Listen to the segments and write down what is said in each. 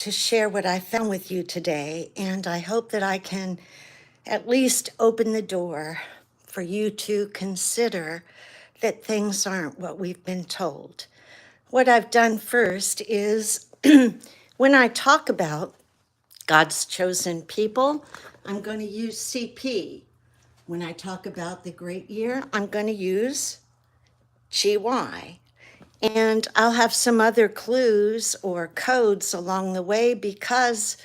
to share what I found with you today, and I hope that I can at least open the door for you to consider that things aren't what we've been told. What I've done first is when I talk about God's chosen people, I'm going to use CP. When I talk about the great year, I'm going to use GY. And I'll have some other clues or codes along the way because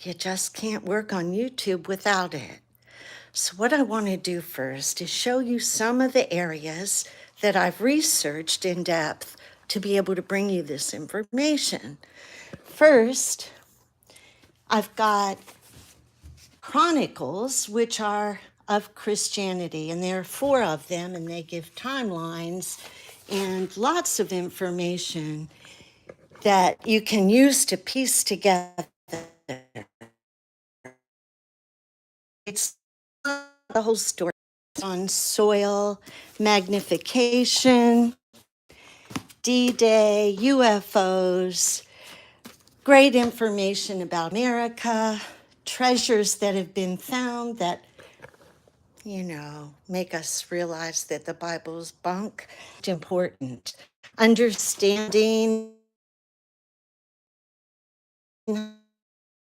you just can't work on YouTube without it. So what I want to do first is show you some of the areas that I've researched in depth to be able to bring you this information. First, I've got Chronicles, which are of Christianity, and there are 4 of them, and they give timelines and lots of information that you can use to piece together. It's not the whole story. It's on soil magnification, D-Day, UFOs, great information about America, treasures that have been found that, make us realize that the Bible's bunk. It's important. Understanding the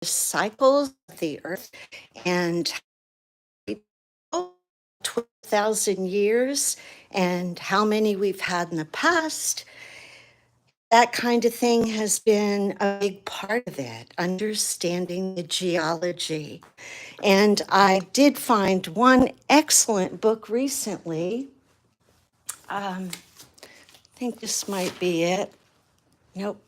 cycles of the earth and 12,000 years and how many we've had in the past. That kind of thing has been a big part of it, understanding the geology. And I did find one excellent book recently. I think this might be it. Nope.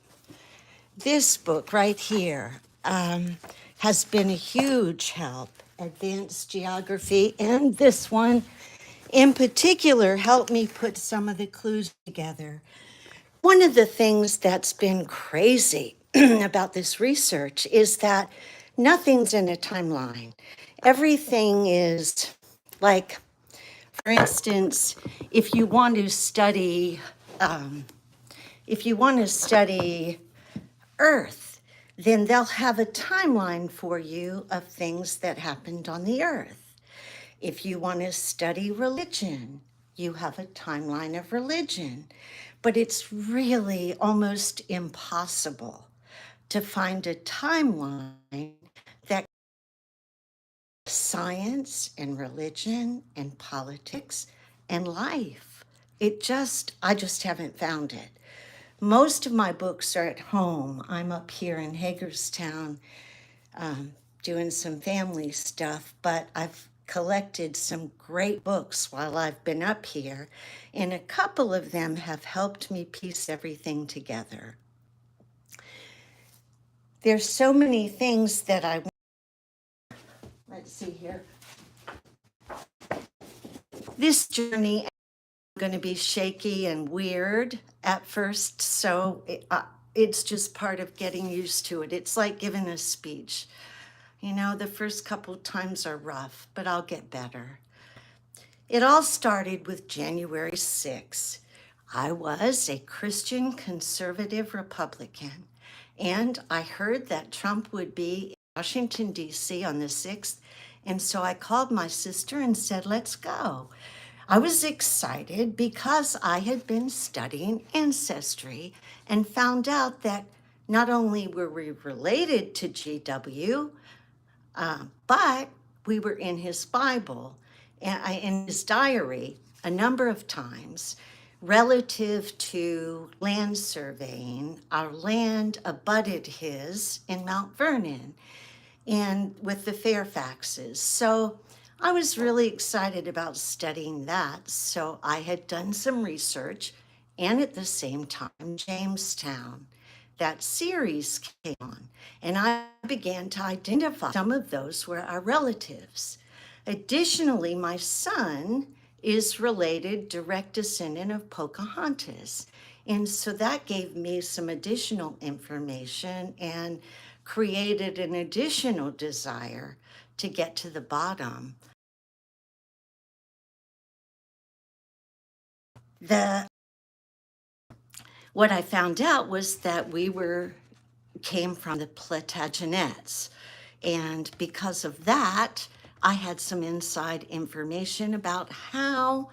This book right here has been a huge help. Advanced Geography, and this one in particular helped me put some of the clues together. One of the things that's been crazy about this research is that nothing's in a timeline. Everything is like, for instance, if you want to study, if you want to study Earth, then they'll have a timeline for you of things that happened on the Earth. If you want to study religion, you have a timeline of religion. But it's really almost impossible to find a timeline that science and religion and politics and life. I just haven't found it. Most of my books are at home. I'm up here in Hagerstown doing some family stuff, but I've collected some great books while I've been up here, and a couple of them have helped me piece everything together. There's so many things that let's see here. This journey is going to be shaky and weird at first, so it's just part of getting used to it. It's like giving a speech. The first couple times are rough, but I'll get better. It all started with January 6th. I was a Christian conservative Republican, and I heard that Trump would be in Washington, D.C. on the 6th, and so I called my sister and said, let's go. I was excited because I had been studying ancestry and found out that not only were we related to GW, but we were in his Bible, in his diary, a number of times relative to land surveying. Our land abutted his in Mount Vernon and with the Fairfaxes. So I was really excited about studying that. So I had done some research, and at the same time, Jamestown. That series came on, and I began to identify some of those were our relatives. Additionally, my son is related, direct descendant of Pocahontas. And so that gave me some additional information and created an additional desire to get to the bottom. What I found out was that we were came from the Plantagenets. And because of that, I had some inside information about how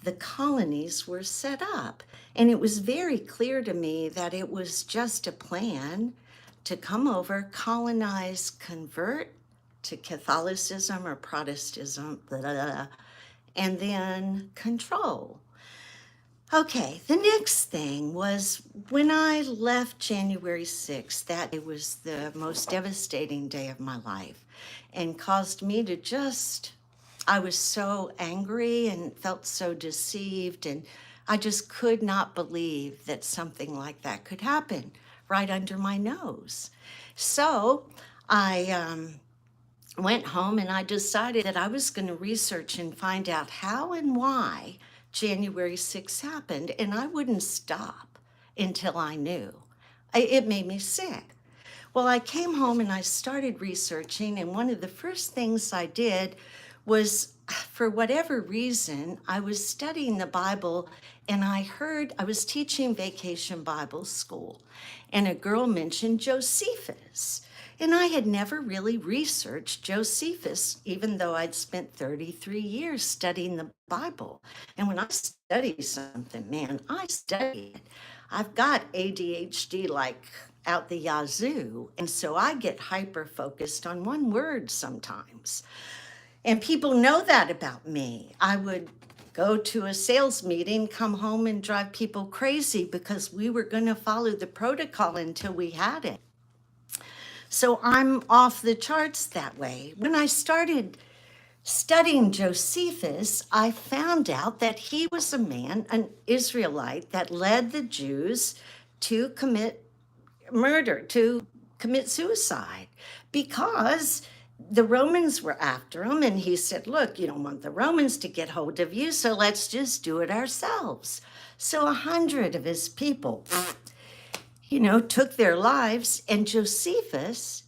the colonies were set up. And it was very clear to me that it was just a plan to come over, colonize, convert to Catholicism or Protestantism, blah, blah, blah, and then control. Okay, the next thing was when I left January 6th, that it was the most devastating day of my life and caused me to I was so angry and felt so deceived, and I just could not believe that something like that could happen right under my nose. So I went home and I decided that I was going to research and find out how and why January 6th happened, and I wouldn't stop until I knew. It made me sick. Well, I came home and I started researching, and one of the first things I did was, for whatever reason, I was studying the Bible and I was teaching vacation Bible school, and a girl mentioned Josephus. And I had never really researched Josephus, even though I'd spent 33 years studying the Bible. And when I study something, man, I study it. I've got ADHD like out the yazoo. And so I get hyper focused on one word sometimes. And people know that about me. I would go to a sales meeting, come home and drive people crazy because we were going to follow the protocol until we had it. So I'm off the charts that way. When I started studying Josephus, I found out that he was a man, an Israelite, that led the Jews to commit murder, to commit suicide, because the Romans were after him. And he said, look, you don't want the Romans to get hold of you, so let's just do it ourselves. So 100 of his people, took their lives, and Josephus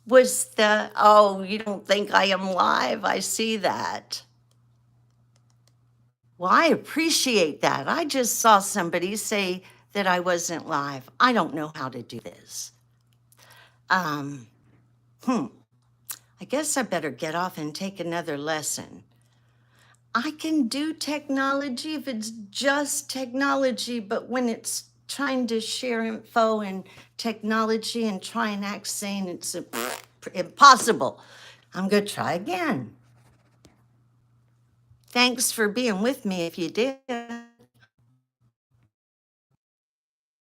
was oh, you don't think I am live? I see that. Well, I appreciate that. I just saw somebody say that I wasn't live. I don't know how to do this. I guess I better get off and take another lesson. I can do technology if it's just technology, but when it's trying to share info and technology and try and act sane, it's impossible. I'm going to try again. Thanks for being with me if you did.